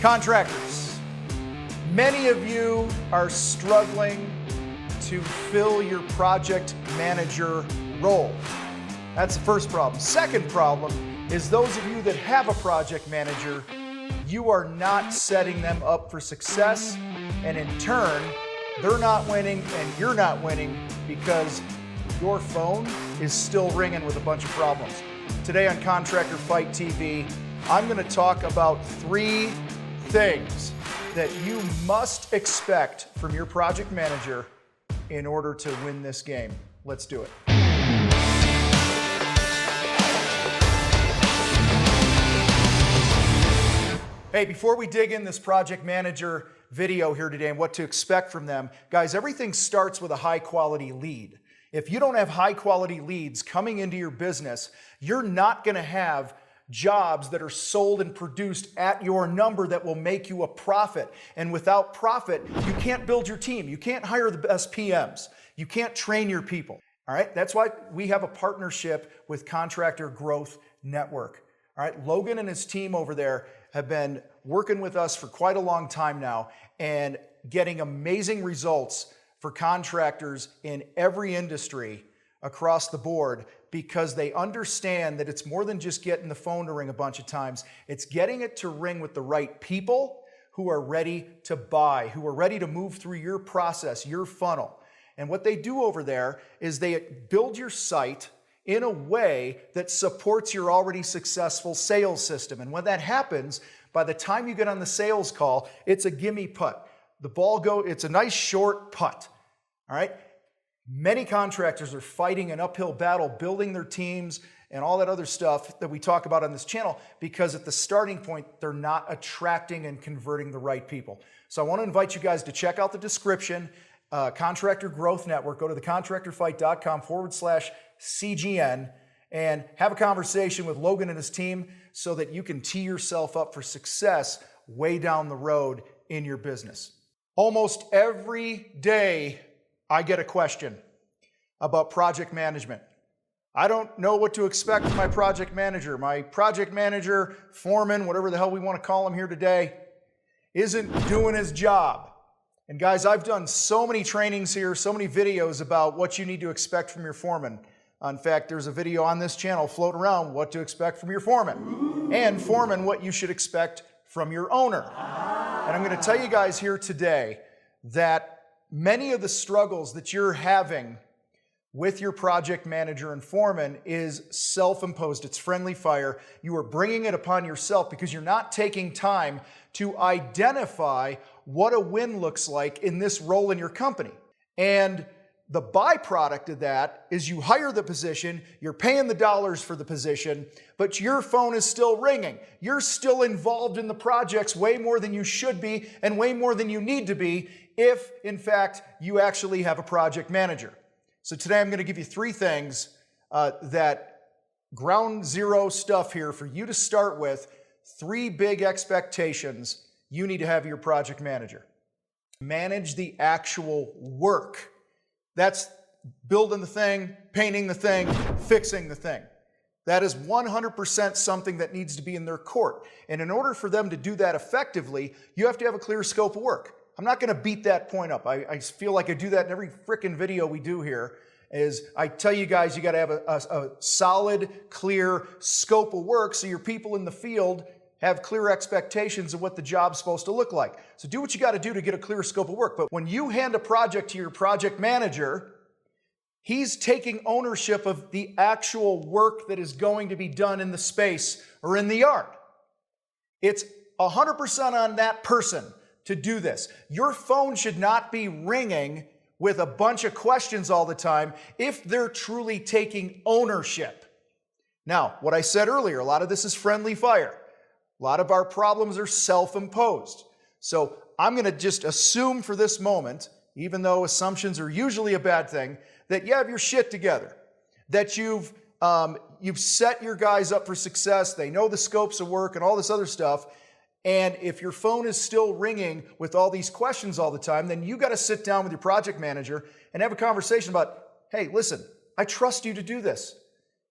Contractors, many of you are struggling to fill your project manager role. That's the first problem. Second problem is those of you that have a project manager, you are not setting them up for success, and in turn, they're not winning and you're not winning because your phone is still ringing with a bunch of problems. Today on Contractor Fight TV, I'm going to talk about 3 things that you must expect from your project manager in order to win this game. Let's do it. Hey, before we dig in this project manager video here today and what to expect from them, guys, everything starts with a high quality lead. If you don't have high quality leads coming into your business, you're not going to have jobs that are sold and produced at your number that will make you a profit. And without profit, you can't build your team. You can't hire the best PMs. You can't train your people. All right. That's why we have a partnership with Contractor Growth Network. All right. Logan and his team over there have been working with us for quite a long time now and getting amazing results for contractors in every industry across the board because they understand that it's more than just getting the phone to ring a bunch of times. It's getting it to ring with the right people who are ready to buy, who are ready to move through your process, your funnel. And what they do over there is they build your site in a way that supports your already successful sales system. And when that happens, by the time you get on the sales call, it's a gimme putt. It's a nice short putt. All right? Many contractors are fighting an uphill battle, building their teams and all that other stuff that we talk about on this channel because at the starting point, they're not attracting and converting the right people. So I want to invite you guys to check out the description, Contractor Growth Network. Go to thecontractorfight.com/CGN and have a conversation with Logan and his team so that you can tee yourself up for success way down the road in your business. Almost every day, I get a question about project management. I don't know what to expect from my project manager. My project manager, foreman, whatever the hell we want to call him here today, isn't doing his job. And guys, I've done so many trainings here, so many videos about what you need to expect from your foreman. In fact, there's a video on this channel floating around what to expect from your foreman. And foreman, what you should expect from your owner. And I'm going to tell you guys here today that many of the struggles that you're having with your project manager and foreman is self-imposed. It's friendly fire. You are bringing it upon yourself because you're not taking time to identify what a win looks like in this role in your company. And the byproduct of that is you hire the position, you're paying the dollars for the position, but your phone is still ringing. You're still involved in the projects way more than you should be and way more than you need to be if, in fact, you actually have a project manager. So today I'm going to give you 3 things that ground zero stuff here for you to start with, 3 big expectations you need to have your project manager. Manage the actual work. That's building the thing, painting the thing, fixing the thing. That is 100% something that needs to be in their court. And in order for them to do that effectively, you have to have a clear scope of work. I'm not going to beat that point up. I feel like I do that in every frickin' video we do here, is I tell you guys you got to have a solid, clear scope of work so your people in the field have clear expectations of what the job's supposed to look like. So do what you got to do to get a clear scope of work. But when you hand a project to your project manager, he's taking ownership of the actual work that is going to be done in the space or in the yard. It's 100% on that person to do this. Your phone should not be ringing with a bunch of questions all the time if they're truly taking ownership. Now, what I said earlier, a lot of this is friendly fire. A lot of our problems are self-imposed. So I'm going to just assume for this moment, even though assumptions are usually a bad thing, that you have your shit together, that you've set your guys up for success, they know the scopes of work and all this other stuff, and if your phone is still ringing with all these questions all the time, then you got to sit down with your project manager and have a conversation about, hey, listen, I trust you to do this.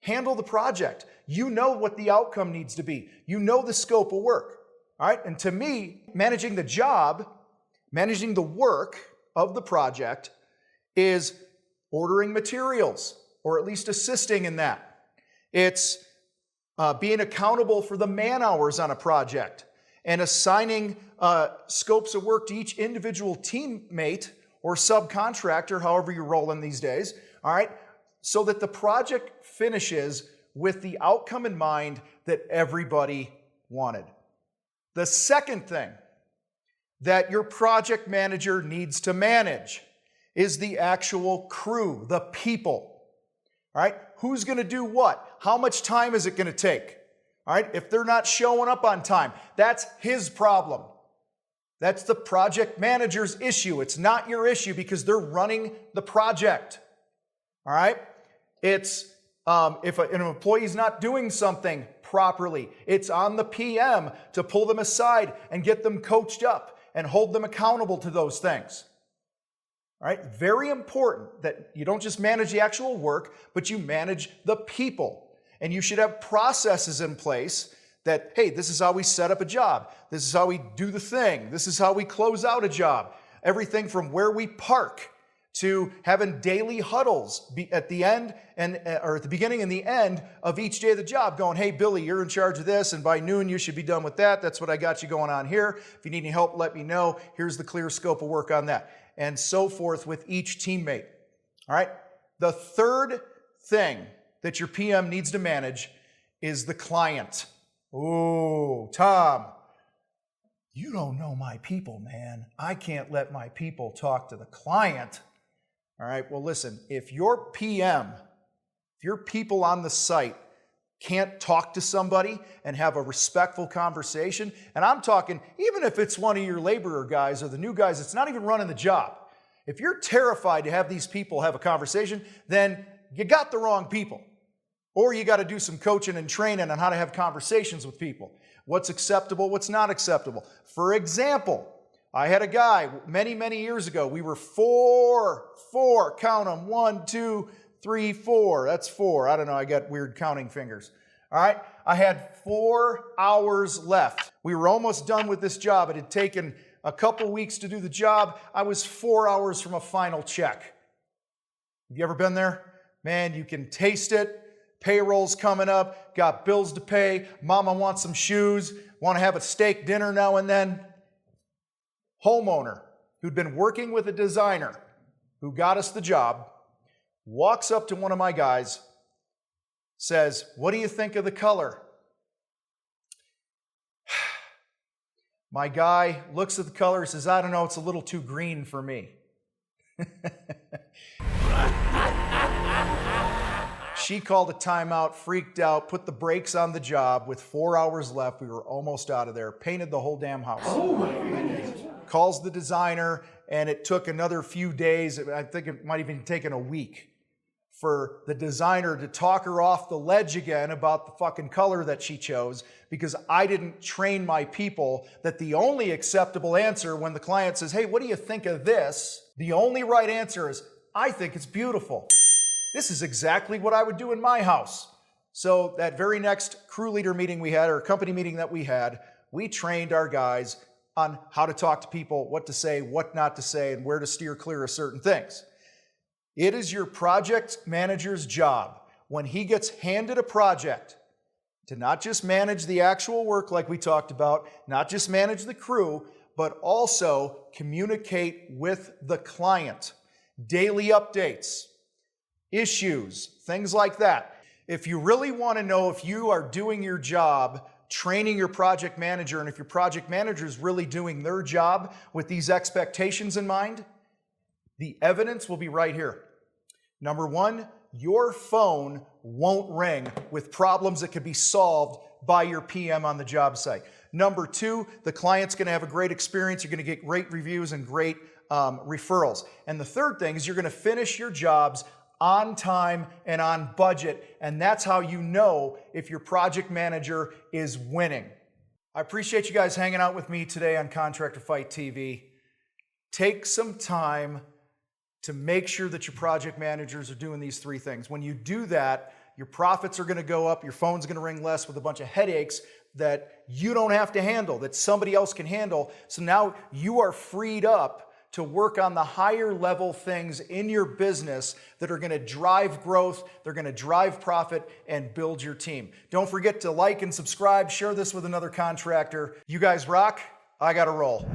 Handle the project. You know what the outcome needs to be. You know the scope of work. All right, and to me, managing the job, managing the work of the project is ordering materials, or at least assisting in that. It's being accountable for the man hours on a project and assigning scopes of work to each individual teammate or subcontractor, however you're rolling these days, all right, so that the project finishes with the outcome in mind that everybody wanted. The second thing that your project manager needs to manage is the actual crew, the people. All right, who's going to do what? How much time is it going to take? All right, if they're not showing up on time, that's his problem. That's the project manager's issue. It's not your issue because they're running the project. All right, it's if an employee is not doing something properly, it's on the PM to pull them aside and get them coached up and hold them accountable to those things. All right, very important that you don't just manage the actual work, but you manage the people. And you should have processes in place that, hey, this is how we set up a job. This is how we do the thing. This is how we close out a job. Everything from where we park to having daily huddles at the end or at the beginning and the end of each day of the job, going, hey, Billy, you're in charge of this, and by noon you should be done with that. That's what I got you going on here. If you need any help, let me know. Here's the clear scope of work on that. And so forth with each teammate. All right? The third thing that your PM needs to manage is the client. Oh, Tom, you don't know my people, man. I can't let my people talk to the client. All right, well, listen, if your PM, if your people on the site can't talk to somebody and have a respectful conversation, and I'm talking, even if it's one of your laborer guys or the new guys that's not even running the job, if you're terrified to have these people have a conversation, then you got the wrong people. Or you got to do some coaching and training on how to have conversations with people. What's acceptable, what's not acceptable. For example, I had a guy many, many years ago. We were four, count them, 1, 2, 3, 4. That's 4. I don't know, I got weird counting fingers. All right, I had 4 hours left. We were almost done with this job. It had taken a couple weeks to do the job. I was 4 hours from a final check. Have you ever been there? Man, you can taste it. Payroll's coming up, got bills to pay, mama wants some shoes, want to have a steak dinner now and then. Homeowner who'd been working with a designer who got us the job walks up to one of my guys, says, "What do you think of the color?" My guy looks at the color and says, "I don't know, it's a little too green for me." She called a timeout, freaked out, put the brakes on the job. With 4 hours left, we were almost out of there. Painted the whole damn house. Oh my goodness. Calls the designer, and it took another few days. I think it might have even taken a week for the designer to talk her off the ledge again about the fucking color that she chose, because I didn't train my people that the only acceptable answer when the client says, "Hey, what do you think of this?" The only right answer is, "I think it's beautiful. This is exactly what I would do in my house." So that very next crew leader meeting we had, or company meeting that we had, we trained our guys on how to talk to people, what to say, what not to say, and where to steer clear of certain things. It is your project manager's job, when he gets handed a project, to not just manage the actual work like we talked about, not just manage the crew, but also communicate with the client. Daily updates, issues, things like that. If you really want to know if you are doing your job, training your project manager, and if your project manager is really doing their job with these expectations in mind, the evidence will be right here. Number one, your phone won't ring with problems that could be solved by your PM on the job site. Number two, the client's going to have a great experience. You're going to get great reviews and great referrals. And the third thing is you're going to finish your jobs on time and on budget, and that's how you know if your project manager is winning. I appreciate you guys hanging out with me today on Contractor Fight TV. Take some time to make sure that your project managers are doing these 3 things. When you do that, your profits are going to go up, your phone's going to ring less with a bunch of headaches that you don't have to handle, that somebody else can handle. So now you are freed up to work on the higher level things in your business that are going to drive growth, they're going to drive profit, and build your team. Don't forget to like and subscribe, share this with another contractor. You guys rock. I got to roll.